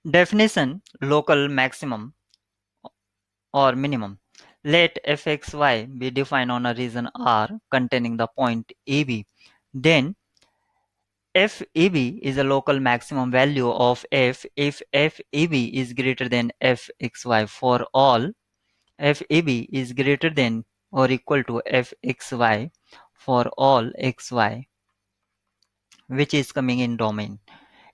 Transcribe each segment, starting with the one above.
Definition: local maximum or minimum. Let fxy be defined on a region R containing the point AB. Then FEB is a local maximum value of f if FEB is greater than fxy for all FEB is greater than or equal to fxy for all xy which is coming in domain.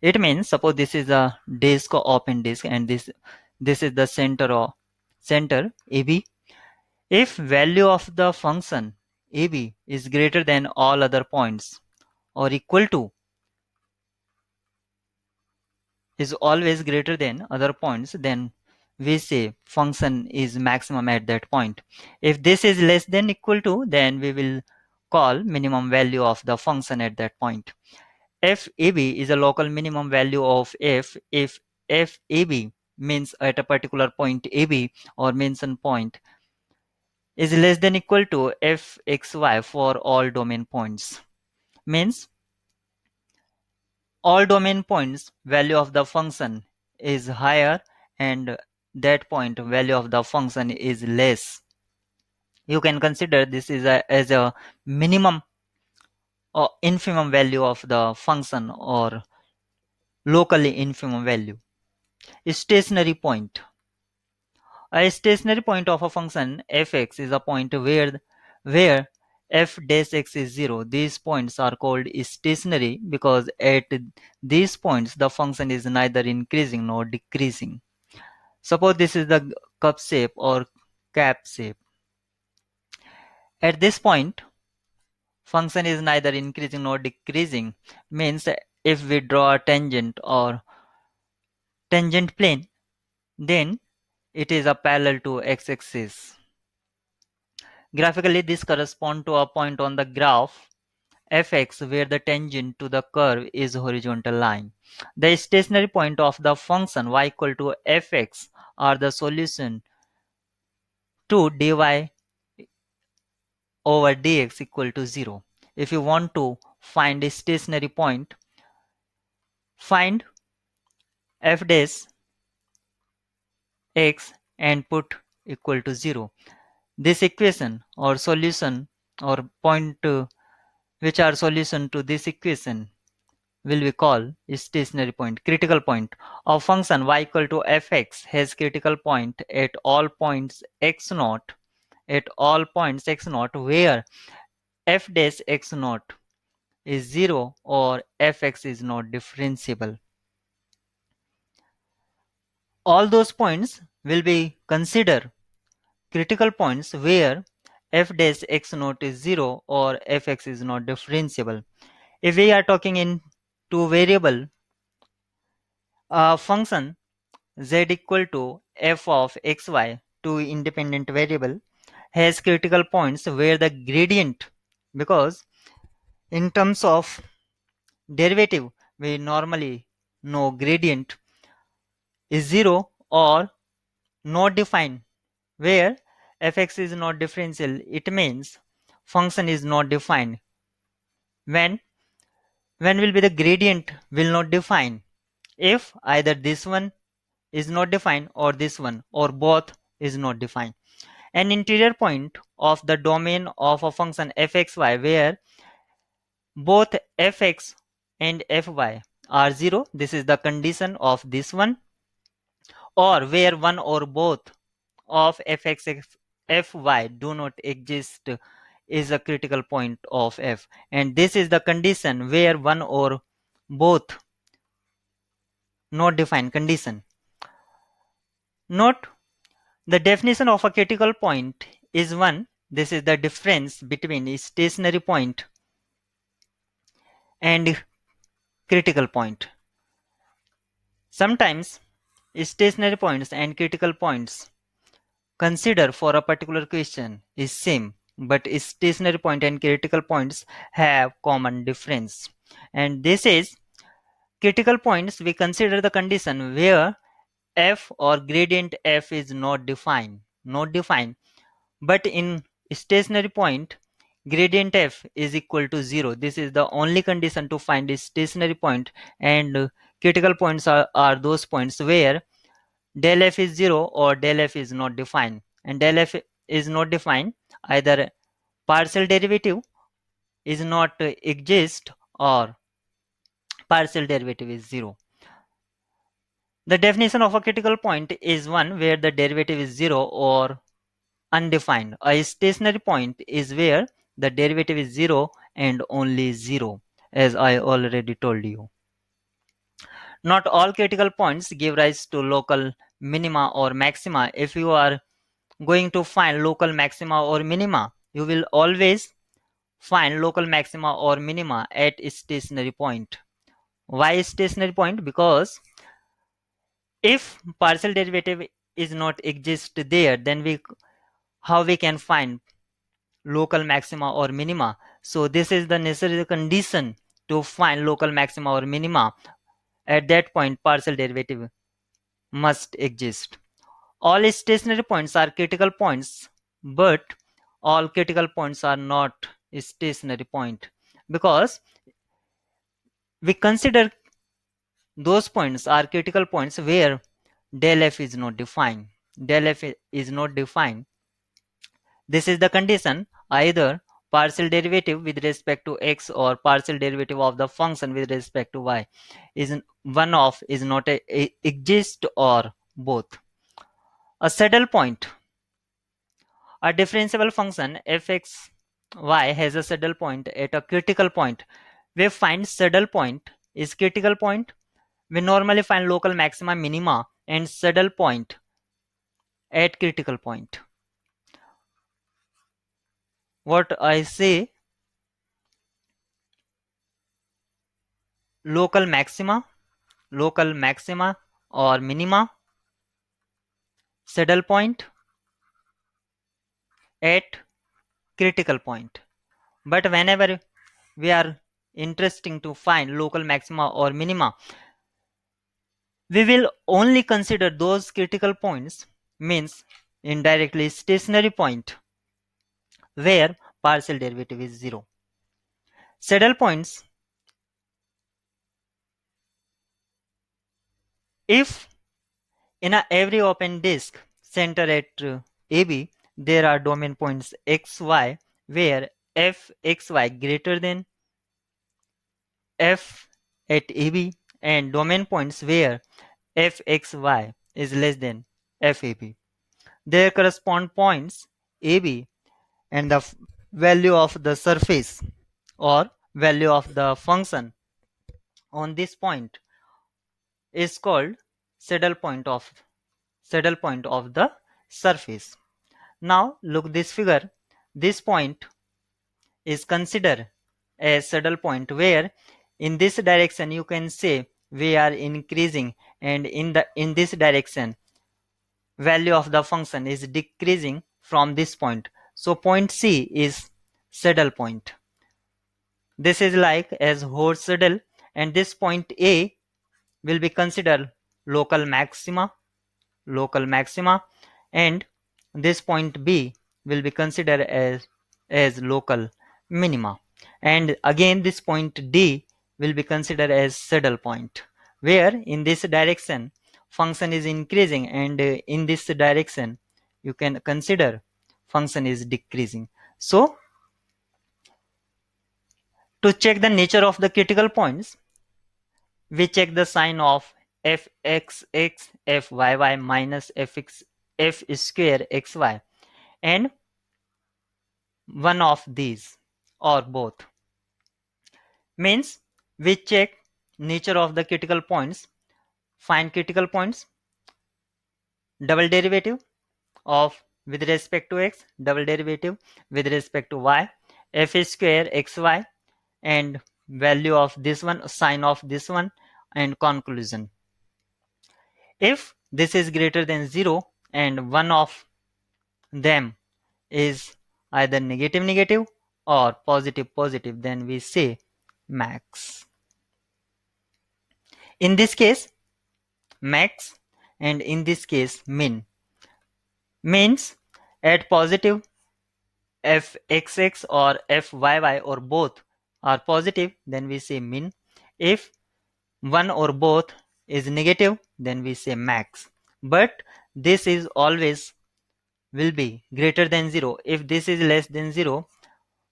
It means suppose this is a disk or open disk and this is the center AB. If value of the function AB is greater than all other points or equal to is always greater than other points, then we say function is maximum at that point. If this is less than equal to, then we will call minimum value of the function at that point. FAB is a local minimum value of f if FAB means at a particular point AB or mention point is less than equal to fxy for all domain points. Means all domain points value of the function is higher and that point value of the function is less. You can consider this is as a minimum or infimum value of the function or locally infimum value. Stationary point. A stationary point of a function fx is a point where f dash x is 0. These points are called stationary because at these points the function is neither increasing nor decreasing. Suppose this is the cup shape or cap shape. At this point, function is neither increasing nor decreasing. Means if we draw a tangent or tangent plane, then it is a parallel to x-axis. Graphically, this corresponds to a point on the graph fx where the tangent to the curve is horizontal line. The stationary point of the function y equal to fx are the solution to dy over dx equal to 0. If you want to find a stationary point, find f dash x and put equal to 0. This equation or solution or point which are solution to this equation will be called stationary point. Critical point of function y equal to fx has critical point at all points x naught where f dash x naught is 0 or fx is not differentiable. All those points will be considered critical points where f dash x naught is 0 or fx is not differentiable. If we are talking in two variable function z equal to f of xy, two independent variable, has critical points where the gradient, because in terms of derivative we normally know gradient is 0 or not defined, where fx is not differential, it means function is not defined. When will be the gradient will not define? If either this one is not defined or this one or both is not defined. An interior point of the domain of a function fxy where both fx and fy are 0, this is the condition of this one, or where one or both of fx fy do not exist is a critical point of f, and this is the condition where one or both not defined condition. Note the definition of a critical point is one. This is the difference between a stationary point and critical point. Sometimes stationary points and critical points consider for a particular question is same, but stationary point and critical points have common difference. And this is critical points we consider the condition where f or gradient f is not defined, but in stationary point gradient f is equal to 0. This is the only condition to find a stationary point, and Critical points are those points where del f is 0 or del f is not defined, and del f is not defined, either partial derivative is not exist or partial derivative is 0. The definition of a critical point is one where the derivative is 0 or undefined. A stationary point is where the derivative is 0 and only 0, as I already told you. Not all critical points give rise to local minima or maxima. If you are going to find local maxima or minima, you will always find local maxima or minima at stationary point. Why stationary point? Because if partial derivative is not exist there, then how we can find local maxima or minima? So this is the necessary condition to find local maxima or minima. At that point, partial derivative must exist. All stationary points are critical points, but all critical points are not stationary point, because we consider those points are critical points where del f is not defined. Del f is not defined. This is the condition: either partial derivative with respect to x or partial derivative of the function with respect to y is one of is not exist, or both. A saddle point. A differentiable function fxy has a saddle point at a critical point. We find saddle point is critical point. We normally find local maxima, minima, and saddle point at critical point. What I say, local maxima or minima, saddle point at critical point. But whenever we are interesting to find local maxima or minima, we will only consider those critical points, means indirectly stationary point, where partial derivative is 0. Saddle points, if in every open disk center at AB there are domain points xy, where fxy greater than f at AB, and domain points where fxy is less than fab. There correspond points AB, and the value of the surface or value of the function on this point is called saddle point of the surface. Now look this figure. This point is considered a saddle point, where in this direction you can say we are increasing, and in this direction value of the function is decreasing from this point. So point C is saddle point. This is like as horse saddle, and this point A will be considered local maxima, and this point B will be considered as local minima, and again this point D will be considered as saddle point, where in this direction function is increasing, and in this direction you can consider function is decreasing. So to check the nature of the critical points, we check the sign of fxx fyy minus fx f square xy, and one of these or both, means we check nature of the critical points, find critical points, double derivative of with respect to x, double derivative with respect to y, f square xy, and value of this one, sign of this one, and conclusion. If this is greater than 0 and one of them is either negative negative or positive positive, then we say max. In this case max, and in this case min. Means at positive fxx or fyy or both are positive, then we say min. If one or both is negative, then we say max. But this is always will be greater than 0. If this is less than 0,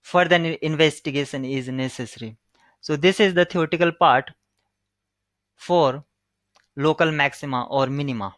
further investigation is necessary. So this is the theoretical part for local maxima or minima.